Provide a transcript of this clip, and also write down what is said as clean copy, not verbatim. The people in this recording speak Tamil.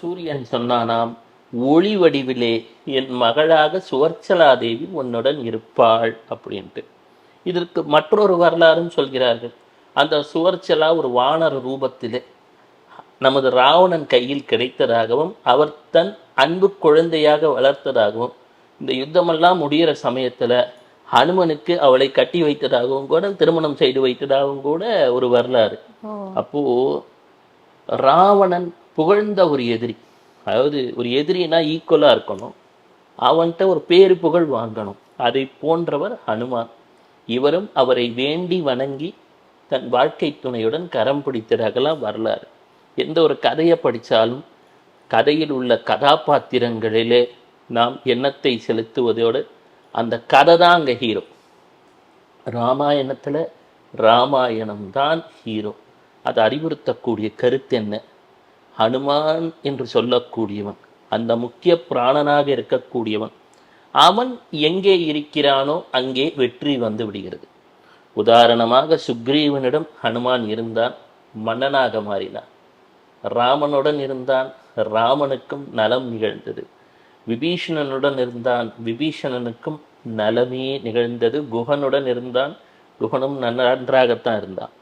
சூரியன் சொன்னானாம், ஒளி வடிவிலே என் மகளாக சுவர்ச்சலாதேவி உன்னுடன் இருப்பாள் அப்படின்ட்டு. இதற்கு மற்றொரு வரலாறும் சொல்கிறார்கள். அந்த சுவர்ச்சலா ஒரு வானர ரூபத்திலே நமது ராவணன் கையில் கிடைத்ததாகவும் அவர் தன் அன்பு குழந்தையாக வளர்த்ததாகவும் இந்த யுத்தமெல்லாம் முடிகிற சமயத்துல ஹனுமனுக்கு அவளை கட்டி வைத்ததாகவும் கூட திருமணம் செய்து வைத்ததாகவும் கூட ஒரு வரலாறு. அப்போ ராவணன் புகழ்ந்த ஒரு எதிரி, அதாவது ஒரு எதிரினா ஈக்குவலா இருக்கணும், அவன்கிட்ட ஒரு பேரு புகழ் வாங்கணும். அதை போன்றவர் ஹனுமான். இவரும் அவரை வேண்டி வணங்கி தன் வாழ்க்கை துணையுடன் கரம் பிடித்ததாகலாம் வரலாறு. எந்த ஒரு கதையை படித்தாலும் கதையில் உள்ள கதாபாத்திரங்களிலே நாம் எண்ணத்தை செலுத்துவதோடு அந்த கதை தான் அங்கே ஹீரோ. ராமாயணத்தில் ராமாயணம் தான் ஹீரோ. அது அறிவுறுத்தக்கூடிய கருத்து என்ன? ஹனுமான் என்று சொல்லக்கூடியவன், அந்த முக்கிய பிராணனாக இருக்கக்கூடியவன், அவன் எங்கே இருக்கிறானோ அங்கே வெற்றி வந்து விடுகிறது. உதாரணமாக சுக்ரீவனிடம் ஹனுமான் இருந்தான், மன்னனாக மாறினான். ராமனுடன் இருந்தான், ராமனுக்கும் நலம் நிகழ்ந்தது. விபீஷணனுடன் இருந்தான், விபீஷணனுக்கும் நலமே நிகழ்ந்தது. குகனுடன் இருந்தான், குகனும் நன்றாகத்தான் இருந்தான்.